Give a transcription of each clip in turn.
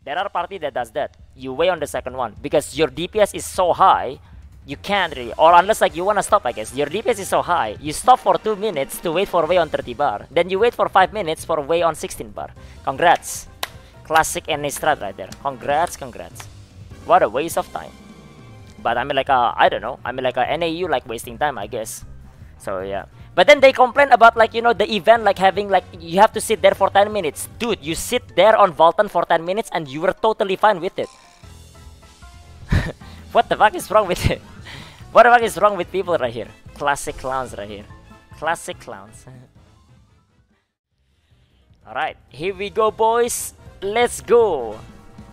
There are party that does that. You wait on the second one because your DPS is so high, you can't really, or unless like you wanna stop, I guess. Your DPS is so high, you stop for 2 minutes to wait for Wei on 30 bar. Then you wait for 5 minutes for Wei on 16 bar. Congrats. Classic NA strat right there. Congrats, congrats. What a waste of time. But I mean like I don't know. I mean like NAU like wasting time, I guess. So yeah. But then they complain about like, you know, the event like having like you have to sit there for 10 minutes. Dude, you sit there on Valtan for 10 minutes and you were totally fine with it. What the fuck is wrong with it? What the fuck is wrong with people right here? Classic clowns right here. Classic clowns. Alright, here we go, boys. Let's go.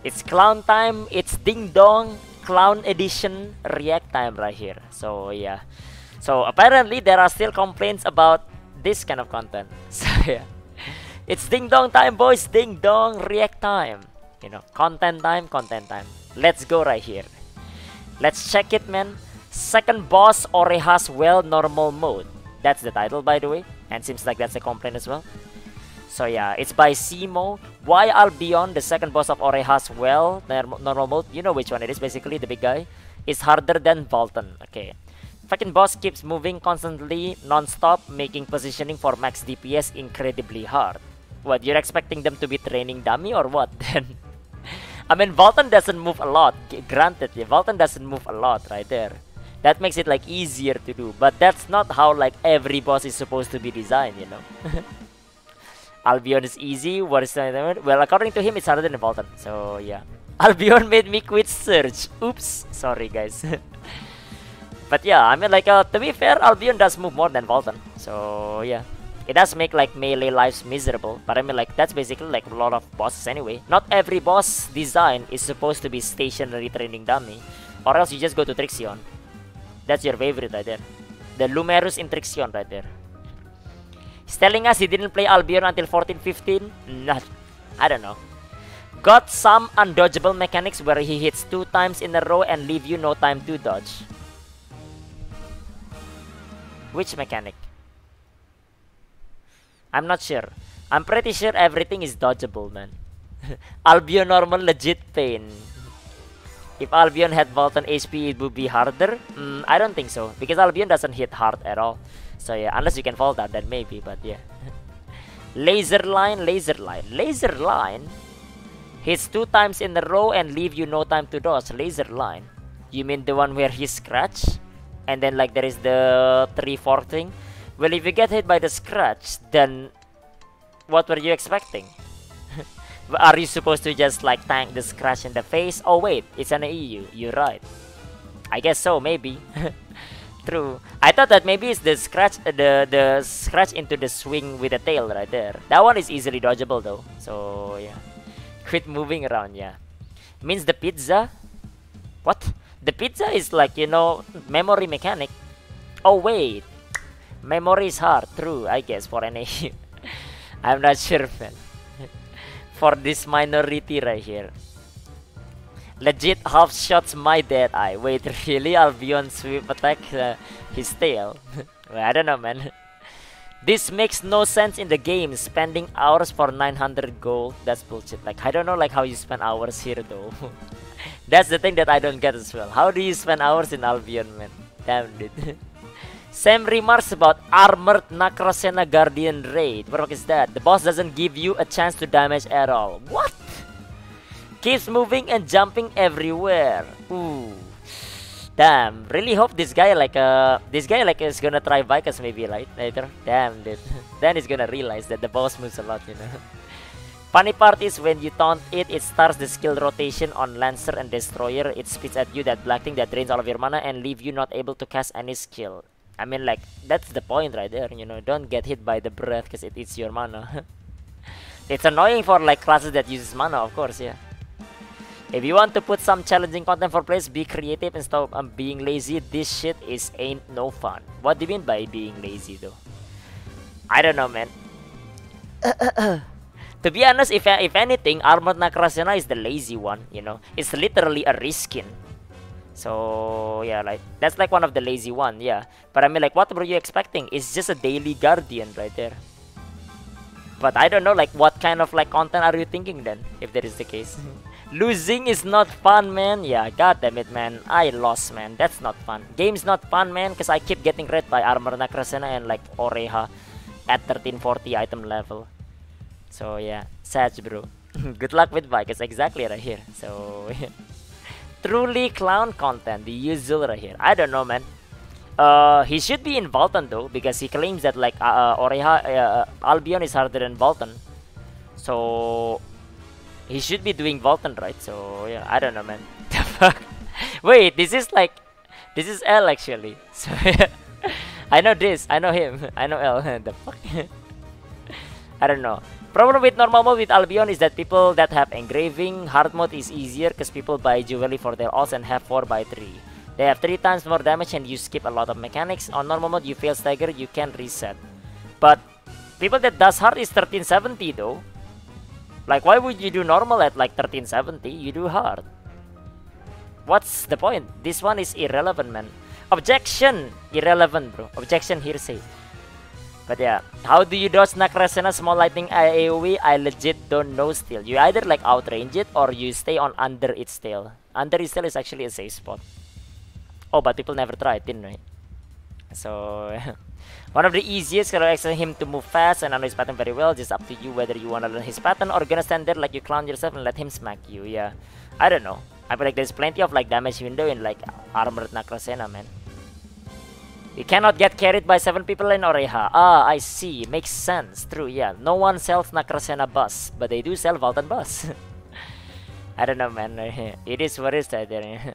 It's clown time. It's ding dong clown edition react time right here. So yeah. So apparently there are still complaints about this kind of content. So yeah. It's ding dong time, boys. Ding dong react time. You know, content time, content time. Let's go right here. Let's check it, man. Second boss Oreha's well normal mode. That's the title, by the way. And seems like that's a complaint as well. So yeah, it's by Simo. Why Albion, the second boss of Oreha's well normal mode, you know which one it is, basically the big guy, is harder than Valtan. Okay. Fucking boss keeps moving constantly, non-stop, making positioning for max DPS incredibly hard. What, you're expecting them to be training dummy or what then? I mean, Valtan doesn't move a lot. Granted, yeah, Valtan doesn't move a lot right there. That makes it like easier to do. But that's not how like every boss is supposed to be designed, you know. Albion is easy. What is that? Well, according to him, it's harder than Valtan. So yeah. Albion made me quit Surge. Oops. Sorry, guys. But yeah, I mean like to be fair, Albion does move more than Valtan. So yeah. It does make like melee lives miserable, but I mean like that's basically like a lot of bosses anyway. Not every boss design is supposed to be stationary training dummy, or else you just go to Trixion. That's your favorite right there. The Lumerus in Trixion right there. He's telling us he didn't play Albion until 14-15. Not, I don't know. Got some undodgeable mechanics where he hits 2 times in a row and leave you no time to dodge. Which mechanic? I'm not sure. I'm pretty sure everything is dodgeable, man. Albion normal legit pain. If Albion had Valtan HP, it would be harder? I don't think so. Because Albion doesn't hit hard at all. So yeah, unless you can fall down, then maybe, but yeah. Laser line, laser line. Laser line hits 2 times in a row and leave you no time to dodge. Laser line. You mean the one where he scratch? And then like there is the 3-4 thing? Well, if you get hit by the scratch, then what were you expecting? Are you supposed to just like tank the scratch in the face? Oh wait, it's an EU. You're right. I guess so, maybe. True. I thought that maybe it's the scratch, the scratch into the swing with the tail right there. That one is easily dodgeable though. So yeah. Quit moving around, yeah. Means the pizza? What? The pizza is like, you know, memory mechanic. Oh wait. Memory is hard, true, I guess, for NA. I'm not sure, man. For this minority right here. Legit half shots my dead eye. Wait, really? Albion sweep attack his tail? Well, I don't know, man. This makes no sense in the game. Spending hours for 900 gold. That's bullshit. Like, I don't know like how you spend hours here though. That's the thing that I don't get as well. How do you spend hours in Albion, man? Damn, dude. Same remarks about Armored Necrosena Guardian Raid. What the fuck is that? The boss doesn't give you a chance to damage at all. What? Keeps moving and jumping everywhere. Ooh. Damn. Really hope this guy like is gonna try Vicus maybe right later. Damn, dude. Then he's gonna realize that the boss moves a lot, you know. Funny part is when you taunt it, it starts the skill rotation on Lancer and Destroyer. It spits at you that black thing that drains all of your mana and leave you not able to cast any skill. I mean like, that's the point right there, you know. Don't get hit by the breath because it eats your mana. It's annoying for like classes that uses mana, of course, yeah. If you want to put some challenging content for players, be creative and stop being lazy. This shit ain't no fun. What do you mean by being lazy though? I don't know, man. To be honest, if anything, Armored Necrosena is the lazy one, you know. It's literally a reskin. So yeah, like that's like one of the lazy one, yeah. But I mean like, what were you expecting? It's just a daily guardian right there. But I don't know, like, what kind of like content are you thinking then, if that is the case? Losing is not fun, man. Yeah, god damn it, man. I lost, man. That's not fun. Game's not fun, man, because I keep getting read by Armor Nakrasena and like Oreha at 1340 item level. So yeah, sad, bro. Good luck with bike. It's exactly right here. So truly clown content, the usual right here. I don't know, man. He should be in Valtan though, because he claims that like Oreha Albion is harder than Valtan. So he should be doing Valtan, right? So yeah, I don't know, man. The fuck? Wait, this is L actually. So yeah. I know this, I know him, I know L. The fuck? I don't know. Problem with normal mode with Albion is that people that have engraving, hard mode is easier because people buy jewelry for their ults and have 4x3. They have 3 times more damage and you skip a lot of mechanics. On normal mode you fail stagger, you can reset. But people that does hard is 1370 though. Like, why would you do normal at like 1370? You do hard. What's the point? This one is irrelevant, man. Objection! Irrelevant, bro. Objection hearsay. But yeah, how do you dodge Nakrasena small lightning AoE? I legit don't know still. You either like outrange it or you stay on under its tail. Under its tail is actually a safe spot. Oh, but people never try it, didn't, right? So one of the easiest can expect him to move fast and know his pattern very well. Just up to you whether you wanna learn his pattern or gonna stand there like you clown yourself and let him smack you. Yeah, I don't know. I feel like there's plenty of like damage window in like armored Nakrasena, man. You cannot get carried by 7 people in Oreha. Ah, I see. Makes sense. True, yeah. No one sells Nakrasena bus, but they do sell Valtan bus. I don't know, man. It is what it is there.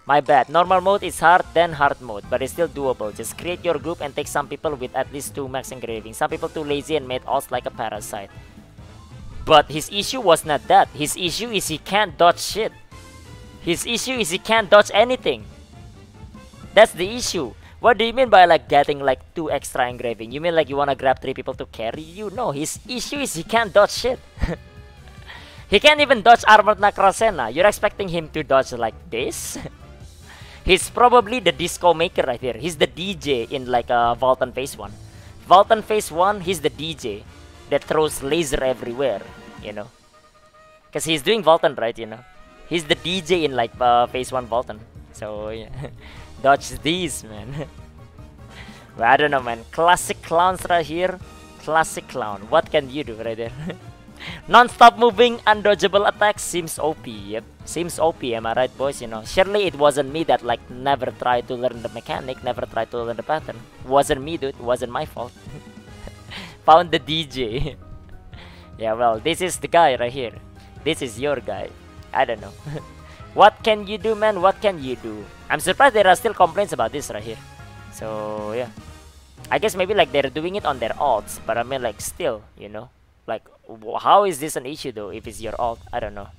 My bad. Normal mode is hard, then hard mode, but it's still doable. Just create your group and take some people with at least 2 max engraving. Some people too lazy and made ults like a parasite. But his issue was not that. His issue is he can't dodge shit. His issue is he can't dodge anything. That's the issue. What do you mean by like getting like 2 extra engraving? You mean like you wanna grab 3 people to carry you? No, his issue is he can't dodge shit. He can't even dodge armored Nakrasena. You're expecting him to dodge like this? He's probably the disco maker right here. He's the DJ in like Valtan Phase 1. Valtan Phase 1, he's the DJ that throws laser everywhere, you know. Because he's doing Valtan, right, you know. He's the DJ in like Phase 1 Valtan. So yeah. Dodge these, man. But I don't know, man. Classic clowns right here. Classic clown. What can you do right there? Non-stop moving, undodgeable attacks seems OP. Yep, seems OP. Am I right, boys? You know, surely it wasn't me that like never tried to learn the mechanic, never tried to learn the pattern. Wasn't me, dude. Wasn't my fault. Found the DJ. Yeah, well, this is the guy right here. This is your guy. I don't know. What can you do, man? What can you do? I'm surprised there are still complaints about this right here. So yeah, I guess maybe like they're doing it on their alts, but I mean like still, you know, like how is this an issue though if it's your alt? I don't know.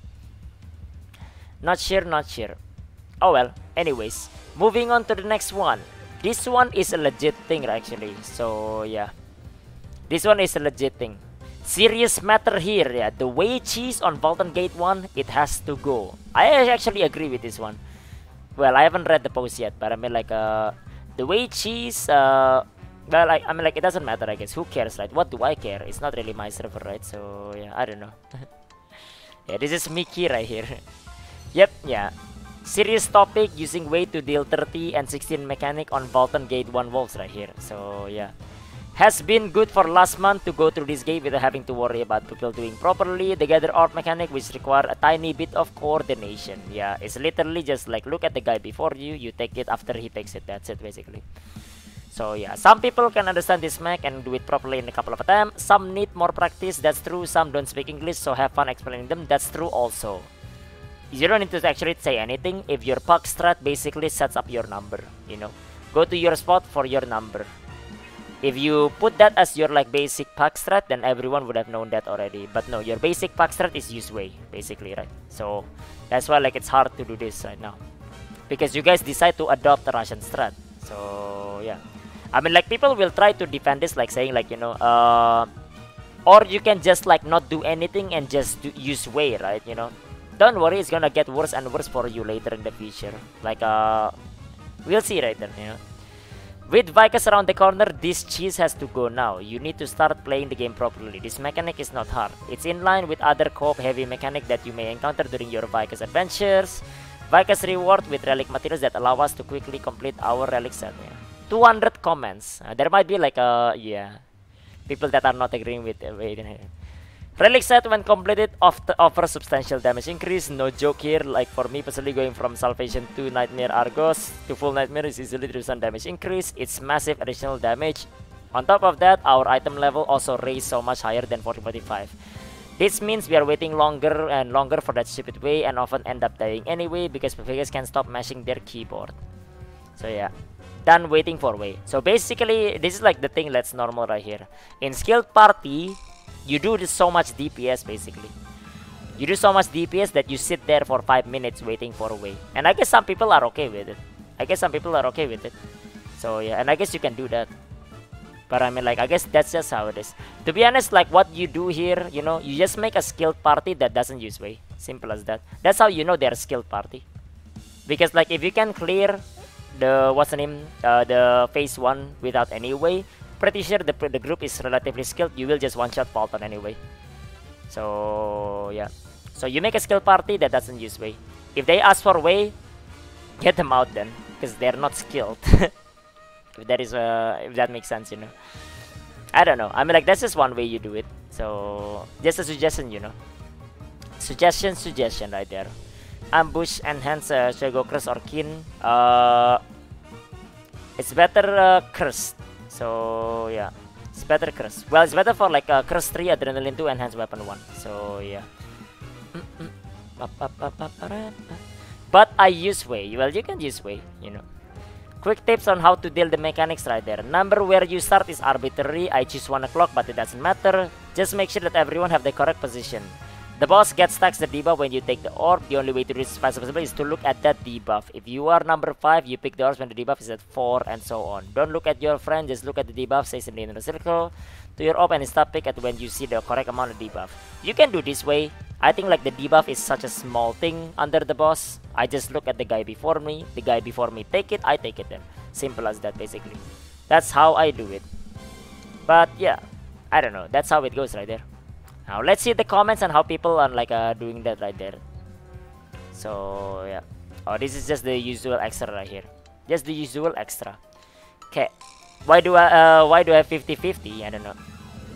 Not sure, not sure. Oh well. Anyways, moving on to the next one. This one is a legit thing actually. So yeah, this one is a legit thing. Serious matter here, yeah. The Wei cheese on Valtan Gate 1, it has to go. I actually agree with this one. Well, I haven't read the post yet, but I mean like the Wei cheese, well, I mean like it doesn't matter, I guess. Who cares, right? What do I care? It's not really my server, right? So yeah, I don't know. Yeah, this is Mickey right here. Yep, yeah. Serious topic, using Wei to deal 30 and 16 mechanic on Valtan Gate 1 wolves right here. So yeah. Has been good for last month to go through this game without having to worry about people doing properly the gather art mechanic, which require a tiny bit of coordination. Yeah, it's literally just like look at the guy before you, you take it after he takes it. That's it basically. So yeah, some people can understand this mech and do it properly in a couple of attempts. Some need more practice, that's true. Some don't speak English, so have fun explaining them. That's true also. You don't need to actually say anything. If your puck strat basically sets up your number, you know. Go to your spot for your number. If you put that as your like basic pack strat, then everyone would have known that already. But no, your basic pack strat is use Wei, basically, right? So that's why like it's hard to do this right now, because you guys decide to adopt the Russian strat. So yeah, I mean like people will try to defend this like saying like, you know, or you can just like not do anything and just use Wei, right? You know, don't worry, it's gonna get worse and worse for you later in the future. Like we'll see right then, you know. With Vicus around the corner, this cheese has to go now. You need to start playing the game properly. This mechanic is not hard. It's in line with other co-op heavy mechanic that you may encounter during your Vicus adventures. Vicus reward with relic materials that allow us to quickly complete our relic set. Yeah. 200 comments. There might be like people that are not agreeing with relic set when completed offers substantial damage increase. No joke here. Like for me personally, going from Salvation to Nightmare Argos to full Nightmare is easily 3% damage increase. It's massive additional damage. On top of that, our item level also raised so much higher than 4045. This means we are waiting longer and longer for that stupid way and often end up dying anyway because players can't stop mashing their keyboard. So yeah, done waiting for way. So basically, this is like the thing that's normal right here. In skilled party, you do this so much DPS basically. You do so much DPS that you sit there for 5 minutes waiting for a way. And I guess some people are okay with it. So yeah, and I guess you can do that. But I mean, like, I guess that's just how it is. To be honest, like, what you do here, you know, you just make a skilled party that doesn't use way. Simple as that. That's how you know they're a skilled party. Because, like, if you can clear the, the phase 1 without any way, pretty sure the group is relatively skilled. You will just one-shot Valtan anyway. So, yeah. So, you make a skilled party that doesn't use way. If they ask for way, get them out then. Because they're not skilled. If that makes sense, you know. I don't know. I mean, like, that's just one way you do it. So, just a suggestion, you know. Suggestion right there. Ambush, enhance, should I go curse or kin? It's better cursed. So, yeah. It's better curse. Well, it's better for like curse 3, adrenaline 2, enhance weapon 1. So, yeah. But I use way. Well, you can use way, you know. Quick tips on how to deal the mechanics right there. Number where you start is arbitrary. I choose 1 o'clock, but it doesn't matter. Just make sure that everyone have the correct position. The boss gets stacks the debuff when you take the orb. The only way to reach fast possible is to look at that debuff. If you are number 5, you pick the orbs when the debuff is at 4 and so on. Don't look at your friend, just look at the debuff says in the inner circle. To your orb and stop pick at when you see the correct amount of debuff. You can do this way. I think like the debuff is such a small thing under the boss. I just look at the guy before me. The guy before me take it, I take it then. Simple as that basically. That's how I do it. But yeah, I don't know. That's how it goes right there. Now let's see the comments and how people are like doing that right there. So yeah. Oh, this is just the usual extra right here. Just the usual extra. Okay. Why do I have 50-50? I don't know.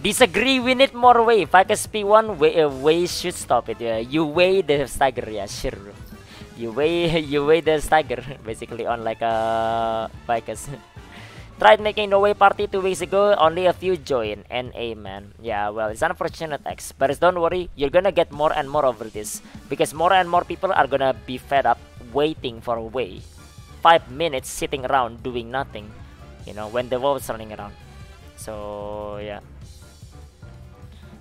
Disagree, we need more way. Vicus P1 way should stop it. Yeah, you weigh the stagger. Yeah, sure. You weigh the stagger basically on like Vicus. Tried making no way party 2 weeks ago. Only a few join. NA man. Yeah, well, it's unfortunate X, but don't worry. You're gonna get more and more over this because more and more people are gonna be fed up waiting for a way. 5 minutes sitting around doing nothing. You know, when the WoW is running around. So yeah.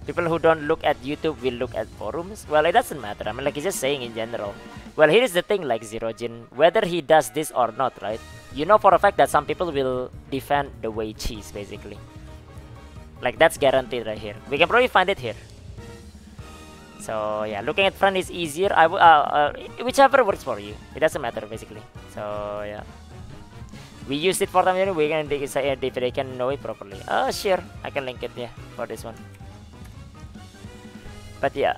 People who don't look at YouTube will look at forums. Well, it doesn't matter. I mean, like, he's just saying in general. Well, here is the thing, like Zerojin, whether he does this or not, right? You know for a fact that some people will defend the way cheese, basically. Like, that's guaranteed right here. We can probably find it here. So, yeah, looking at front is easier. Whichever works for you. It doesn't matter, basically. So, yeah. We used it for them, we can decide if they can know it properly. Oh, sure. I can link it, yeah, for this one. But yeah,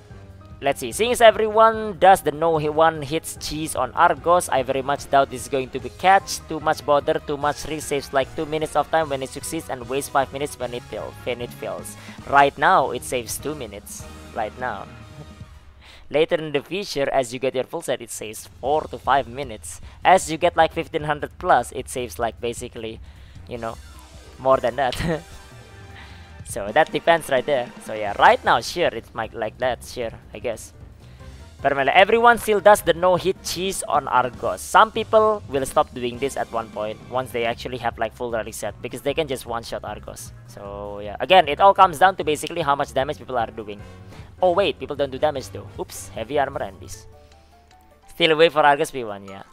let's see. Since everyone does the no one hits cheese on Argos, I very much doubt this is going to be catch. Too much bother, too much risk saves like 2 minutes of time when it succeeds and wastes 5 minutes when it fails. Right now, it saves 2 minutes. Right now. Later in the future, as you get your full set, it saves 4 to 5 minutes. As you get like 1500 plus, it saves like basically, you know, more than that. So that depends right there. So yeah, right now, sure, it's like that, sure, I guess. But everyone still does the no-hit cheese on Argos. Some people will stop doing this at one point once they actually have like full relic set because they can just one-shot Argos. So yeah, again, it all comes down to basically how much damage people are doing. Oh wait, people don't do damage though. Oops, heavy armor and this. Still wait for Argos P1, yeah.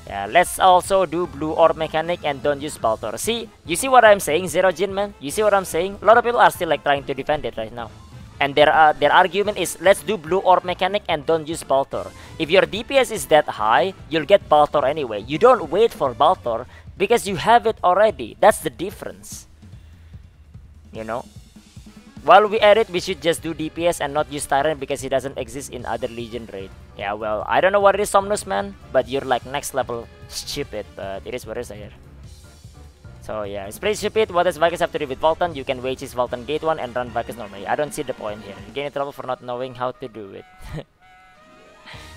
Yeah, let's also do blue orb mechanic and don't use Baltor. See, you see what I'm saying, Zerojin man? You see what I'm saying? A lot of people are still like trying to defend it right now. And their argument is, let's do blue orb mechanic and don't use Baltor. If your DPS is that high, you'll get Baltor anyway. You don't wait for Baltor because you have it already. That's the difference. You know, while we edit, we should just do DPS and not use Tyrant because it doesn't exist in other Legion raid. Yeah, well, I don't know what it is, Somnus, man, but you're like next level stupid, but it is what it is here. So yeah, it's pretty stupid. What does Vikings have to do with Valtan? You can wage his Valtan G1 and run Vikings normally. I don't see the point here. You get in trouble for not knowing how to do it.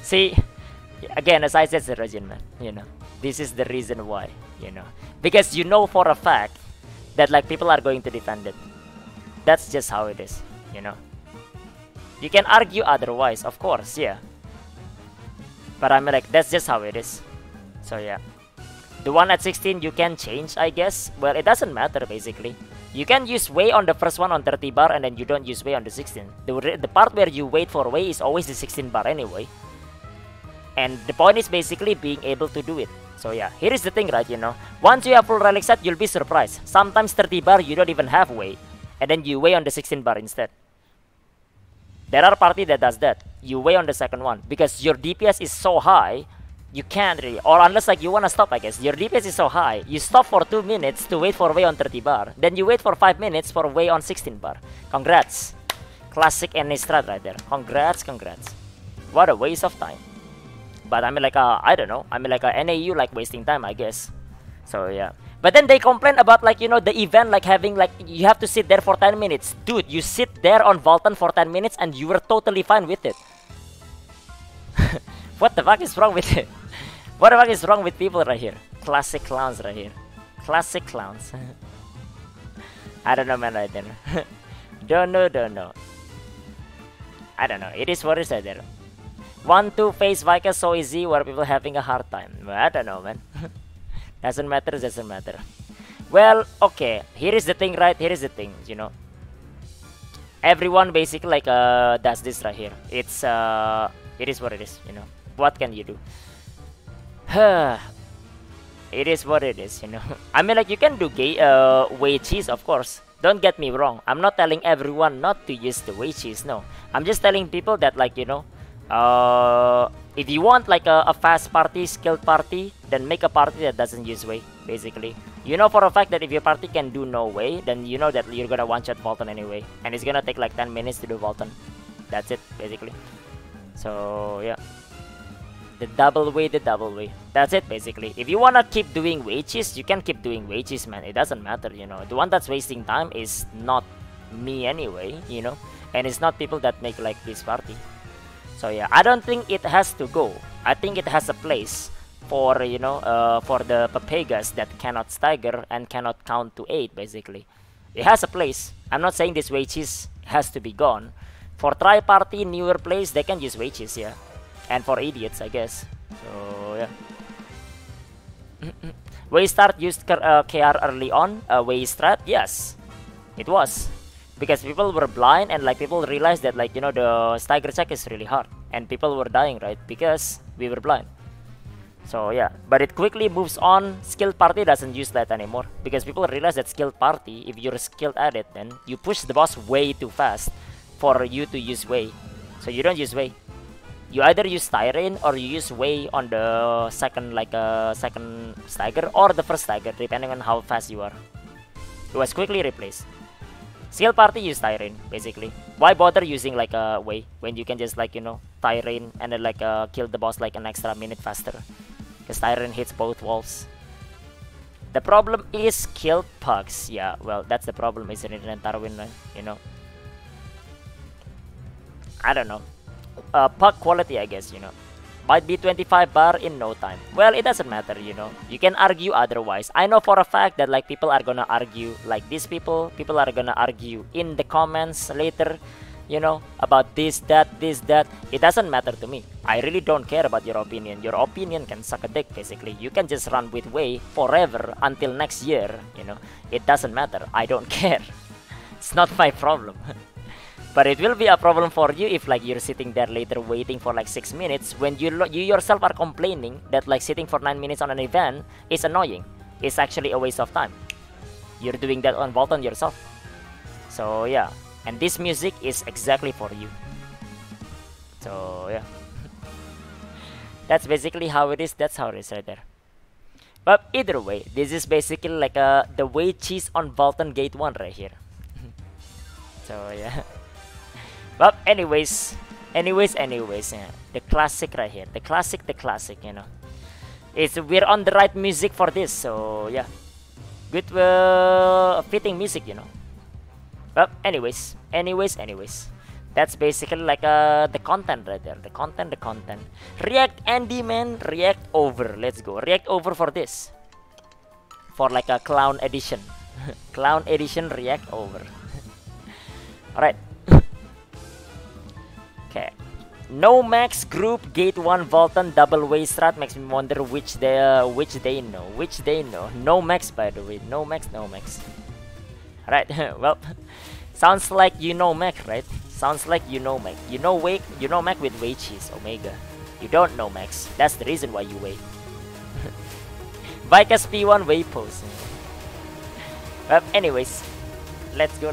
See, again, as I said, Sergeant, man, you know, this is the reason why, you know, because you know for a fact that like people are going to defend it. That's just how it is, you know. You can argue otherwise, of course, yeah. But I mean, like, that's just how it is. So yeah. The one at 16 you can change, I guess. Well, it doesn't matter, basically. You can use Wei on the first one on 30 bar, and then you don't use Wei on the 16. The part where you wait for Wei is always the 16 bar anyway. And the point is basically being able to do it. So yeah, here is the thing, right, you know. Once you have full relic set, you'll be surprised. Sometimes 30 bar, you don't even have Wei. And then you Wei on the 16 bar instead. There are party that does that. You Wei on the second one. Because your DPS is so high, you can't really, or unless like you wanna stop, I guess. Your DPS is so high, you stop for 2 minutes to wait for Wei on 30 bar. Then you wait for 5 minutes for Wei on 16 bar. Congrats. Classic NA strat right there. Congrats, congrats. What a waste of time. But I mean like, I don't know. I mean like NAU like wasting time, I guess. So yeah. But then they complain about like, you know, the event like having like, you have to sit there for 10 minutes. Dude, you sit there on Valtan for 10 minutes and you were totally fine with it. What the fuck is wrong with it? What the fuck is wrong with people right here? Classic clowns right here. Classic clowns. I don't know, man, right there. Don't know. I don't know. It is what it is right there. 1-2 face Vika so easy where people having a hard time. I don't know, man. Doesn't matter. Well, okay. Here is the thing, right? Here is the thing, you know. Everyone basically like does this right here. It's it is what it is, you know. What can you do? It is what it is, you know. I mean, like, you can do Wei cheese, of course. Don't get me wrong. I'm not telling everyone not to use the Wei cheese, no. I'm just telling people that, like, you know, if you want like a fast party, skilled party, then make a party that doesn't use Wei, basically. You know for a fact that if your party can do no Wei, then you know that you're gonna one-shot Valtan anyway. And it's gonna take like 10 minutes to do Valtan. That's it, basically. So, yeah. The double Wei. That's it, basically. If you wanna keep doing wages, you can keep doing wages, man. It doesn't matter, you know. The one that's wasting time is not me anyway, you know. And it's not people that make like this party. So yeah, I don't think it has to go. I think it has a place for, you know, for the Papegas that cannot stagger and cannot count to 8, basically. It has a place. I'm not saying this wages has to be gone. For tri-party, newer plays, they can use wages, yeah. And for idiots, I guess. So, yeah. Wei start used KR early on. Wei strat, yes. It was. Because people were blind and like people realized that like, you know, the stagger check is really hard. And people were dying, right? Because we were blind. So yeah, but it quickly moves on. Skilled party doesn't use that anymore. Because people realize that skilled party, if you're skilled at it, then you push the boss way too fast for you to use Wei. So you don't use Wei. You either use Tyrene or you use Wei on the second, like second stagger or the first stagger, depending on how fast you are. It was quickly replaced. Skill party use Tyrene, basically. Why bother using like a Wei when you can just like, you know, Tyrene and then like kill the boss like an extra minute faster? Because Tyrene hits both walls. The problem is killed pugs. Yeah, well, that's the problem, isn't it, in Tarwin, you know? I don't know. Pug quality, I guess, you know. Might be 25 bar in no time. Well, it doesn't matter, you know. You can argue otherwise. I know for a fact that like people are gonna argue like these people. People are gonna argue in the comments later, you know, about this, that. It doesn't matter to me. I really don't care about your opinion. Your opinion can suck a dick, basically. You can just run with Wei forever until next year, you know. It doesn't matter. I don't care. It's not my problem. But it will be a problem for you if like you're sitting there later waiting for like 6 minutes when you yourself are complaining that like sitting for 9 minutes on an event is annoying. It's actually a waste of time. You're doing that on Valtan yourself. So yeah, and this music is exactly for you. So yeah. That's basically how it is. That's how it is right there. But either way, this is basically like the Wei cheese on Valtan Gate 1 right here. So yeah. But anyways, yeah, the classic right here, the classic, you know. We're on the right music for this, so yeah, good fitting music, you know. But anyways, that's basically like the content right there, the content. React Andy, man, react over. Let's go, react over for this, for like a clown edition, clown edition react over. All right. Okay. No Max Group Gate 1 Valtan double way strat makes me wonder which they know. No Max, by the way. No Max. Alright, well, sounds like you know Mac, right? Sounds like you know Mac. You know Mac with Wei cheese, Omega. You don't know Max. That's the reason why you wait. Vicas P1 Wei pose. Well, anyways, let's go.